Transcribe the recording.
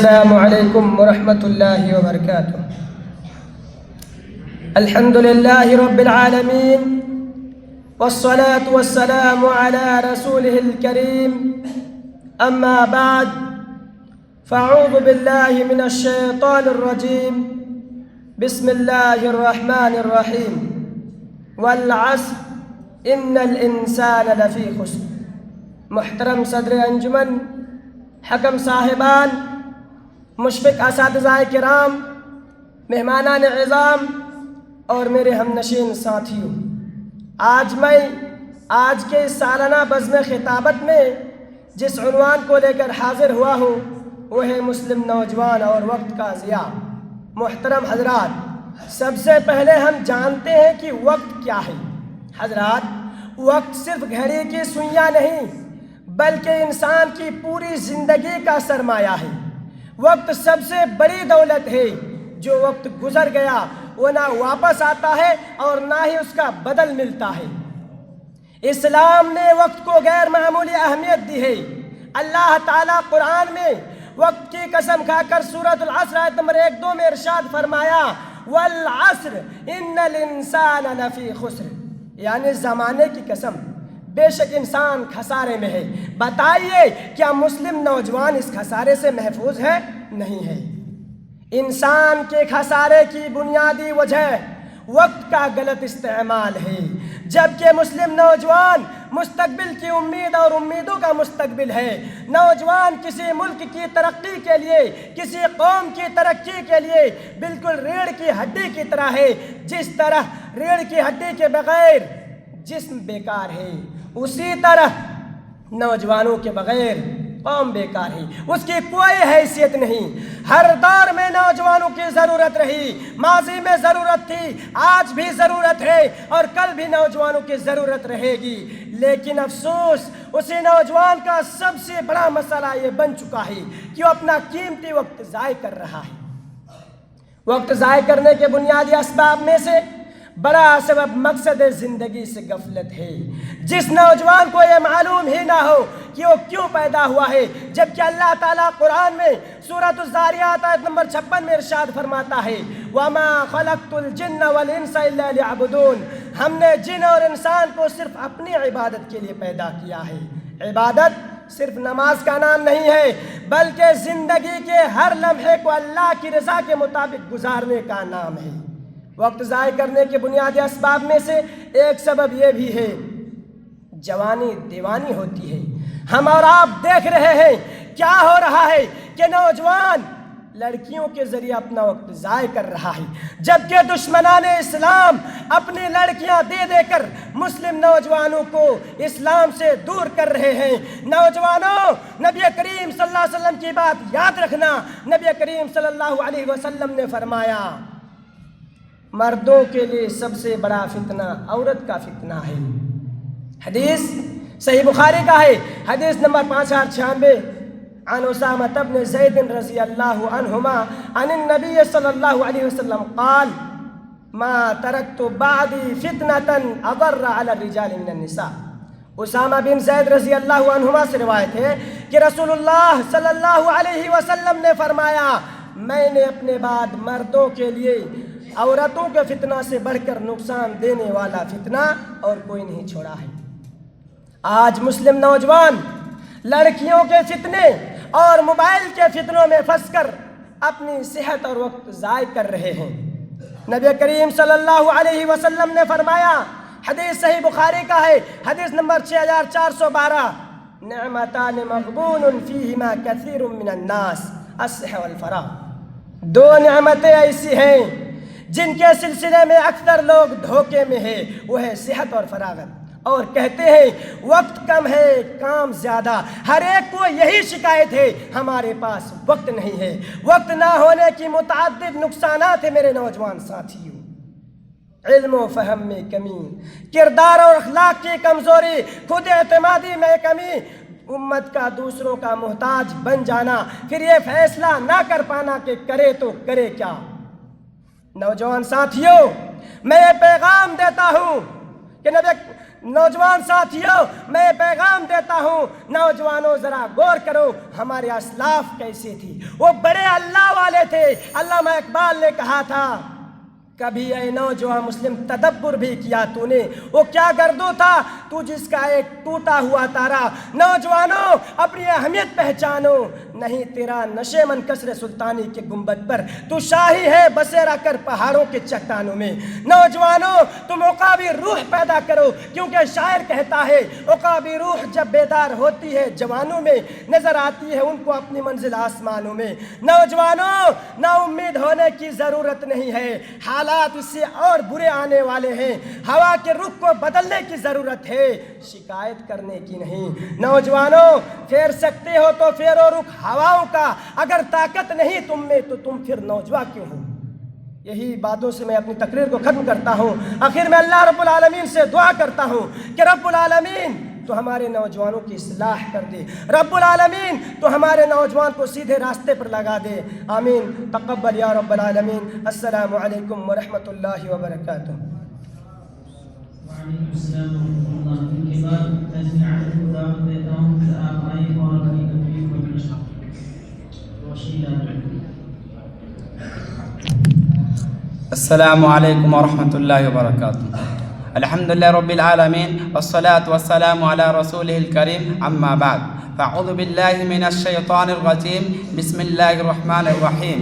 السلام علیکم ورحمۃ اللہ وبرکاتہ۔ الحمد للہ رب العالمین والصلاة والسلام علی رسولہ الکریم، اما بعد فاعوذ باللہ من الشیطان الرجیم، بسم اللہ الرحمن الرحیم، والعصر ان الانسان لفی خسر۔ محترم صدر انجمن، حکم صاحبان، مشفق اساتذہ کرام، مہمانان اعظام اور میرے ہم نشین ساتھیوں، آج کے سالانہ بزم خطابت میں جس عنوان کو لے کر حاضر ہوا ہوں وہ ہے مسلم نوجوان اور وقت کا ضیاع۔ محترم حضرات، سب سے پہلے ہم جانتے ہیں کہ وقت کیا ہے۔ حضرات، وقت صرف گھڑی کی سوئیاں نہیں بلکہ انسان کی پوری زندگی کا سرمایہ ہے۔ وقت سب سے بڑی دولت ہے۔ جو وقت گزر گیا وہ نہ واپس آتا ہے اور نہ ہی اس کا بدل ملتا ہے۔ اسلام نے وقت کو غیر معمولی اہمیت دی ہے۔ اللہ تعالیٰ قرآن میں وقت کی قسم کھا کر سورۃ العصر آیت نمبر 1-2 میں ارشاد فرمایا، والعصر ان الانسان لفی خسر، یعنی زمانے کی قسم، بے شک انسان خسارے میں ہے۔ بتائیے کیا مسلم نوجوان اس خسارے سے محفوظ ہے؟ نہیں ہے۔ انسان کے خسارے کی بنیادی وجہ وقت کا غلط استعمال ہے، جبکہ مسلم نوجوان مستقبل کی امید اور امیدوں کا مستقبل ہے۔ نوجوان کسی ملک کی ترقی کے لیے، کسی قوم کی ترقی کے لیے بالکل ریڑھ کی ہڈی کی طرح ہے۔ جس طرح ریڑھ کی ہڈی کے بغیر جسم بیکار ہے، اسی طرح نوجوانوں کے بغیر قوم بیکار ہے، اس کی کوئی حیثیت نہیں۔ ہر دور میں نوجوانوں کی ضرورت رہی، ماضی میں ضرورت تھی، آج بھی ضرورت ہے اور کل بھی نوجوانوں کی ضرورت رہے گی۔ لیکن افسوس، اسی نوجوان کا سب سے بڑا مسئلہ یہ بن چکا ہے کہ وہ اپنا قیمتی وقت ضائع کر رہا ہے۔ وقت ضائع کرنے کے بنیادی اسباب میں سے بڑا سبب مقصد زندگی سے غفلت ہے۔ جس نوجوان کو یہ معلوم ہی نہ ہو کہ وہ کیوں پیدا ہوا ہے، جبکہ اللہ تعالیٰ قرآن میں سورۃ الذاریات آیت نمبر 56 میں ارشاد فرماتا ہے، وَمَا خَلَقْتُ الْجِنَّ وَالْإِنسَ إِلَّا لِيَعْبُدُونَ، ہم نے جن اور انسان کو صرف اپنی عبادت کے لیے پیدا کیا ہے۔ عبادت صرف نماز کا نام نہیں ہے بلکہ زندگی کے ہر لمحے کو اللہ کی رضا کے مطابق گزارنے کا نام ہے۔ وقت ضائع کرنے کے بنیادی اسباب میں سے ایک سبب یہ بھی ہے، جوانی دیوانی ہوتی ہے۔ ہم اور آپ دیکھ رہے ہیں کیا ہو رہا ہے کہ نوجوان لڑکیوں کے ذریعے اپنا وقت ضائع کر رہا ہے، جبکہ دشمنان اسلام اپنی لڑکیاں دے دے کر مسلم نوجوانوں کو اسلام سے دور کر رہے ہیں۔ نوجوانوں، نبی کریم صلی اللہ علیہ وسلم کی بات یاد رکھنا۔ نبی کریم صلی اللہ علیہ وسلم نے فرمایا، مردوں کے لیے سب سے بڑا فتنہ عورت کا فتنہ ہے۔ حدیث صحیح بخاری کا ہے، حدیث نمبر 5096، عن اسامہ بن زید رضی اللہ عنہما عن النبی صلی اللہ علیہ وسلم قال، ما ترکت بعدی فتنة اضر علی الرجال من النساء۔ اسامہ بن زید رضی اللہ عنہما سے روایت ہے کہ رسول اللہ صلی اللہ علیہ وسلم نے فرمایا، میں نے اپنے بعد مردوں کے لیے عورتوں کے فتنہ سے بڑھ کر نقصان دینے والا فتنہ اور کوئی نہیں چھوڑا ہے۔ آج مسلم نوجوان لڑکیوں کے فتنے اور موبائل کے فتنوں میں پھنس کر اپنی صحت اور وقت ضائع کر رہے ہیں۔ نبی کریم صلی اللہ علیہ وسلم نے فرمایا، حدیث صحیح بخاری کا ہے، حدیث نمبر 6412، نعمتان مغبون فیہما کثیر من الناس، الصحہ والفراغ۔ دو نعمتیں ایسی ہیں جن کے سلسلے میں اکثر لوگ دھوکے میں ہیں، وہ ہے صحت اور فراغت۔ اور کہتے ہیں وقت کم ہے کام زیادہ۔ ہر ایک کو یہی شکایت ہے، ہمارے پاس وقت نہیں ہے۔ وقت نہ ہونے کی متعدد نقصانات ہیں میرے نوجوان ساتھیوں۔ علم و فہم میں کمی، کردار اور اخلاق کی کمزوری، خود اعتمادی میں کمی، امت کا دوسروں کا محتاج بن جانا، پھر یہ فیصلہ نہ کر پانا کہ کرے تو کرے کیا۔ نوجوان ساتھیوں، میں یہ پیغام دیتا ہوں کہ نوجوان ساتھیوں، میں پیغام دیتا ہوں، نوجوانوں ذرا غور کرو، ہمارے اسلاف کیسے تھی، وہ بڑے اللہ والے تھے۔ علامہ اقبال نے کہا تھا، کبھی اے نوجوان مسلم تدبر بھی کیا تو نے، وہ کیا گردو تھا تو جس کا ایک ٹوٹا ہوا تارا۔ نوجوانوں اپنی اہمیت پہچانو، نہیں تیرا نشے من کسر سلطانی کے گنبد پر، تو شاہی ہے بسیرا کر پہاڑوں کے چٹانوں میں۔ نوجوانوں تم عقابی روح پیدا کرو، کیونکہ شاعر کہتا ہے عقابی روح جب بیدار ہوتی ہے جوانوں میں، نظر آتی ہے ان کو اپنی منزل آسمانوں میں۔ نوجوانوں نا امید ہونے کی ضرورت نہیں ہے، حالات اس سے اور برے آنے والے ہیں، ہوا کے رخ کو بدلنے کی ضرورت ہے، شکایت کرنے کی نہیں۔ نوجوانوں پھیر سکتے ہو تو پھیرو رخ ہواؤں کا، اگر طاقت نہیں تم میں تو تم پھر نوجوان کیوں ہو؟ یہی باتوں سے میں اپنی تقریر کو ختم کرتا ہوں۔ آخر میں اللہ رب العالمین سے دعا کرتا ہوں کہ رب العالمین تو ہمارے نوجوانوں کی اصلاح کر دے، رب العالمین تو ہمارے نوجوان کو سیدھے راستے پر لگا دے، آمین۔ تقبل یا رب العالمین۔ السلام علیکم ورحمۃ اللہ وبرکاتہ۔ وعلیکم السلام ورحمۃ اللہ۔ ان کے بعد میں سعادت کو دعوت دیتا ہوں کہ آپ آئیں اور اپنی تقریر کو پیش کریں۔ روشنی ڈالیں۔ السلام علیکم ورحمۃ اللہ وبرکاتہ۔ الحمدللہ رب العالمین والصلاة والسلام علی رسولہ الکریم، اما بعد فاعوذ باللہ من الشیطان الرجیم، بسم اللہ الرحمن الرحیم۔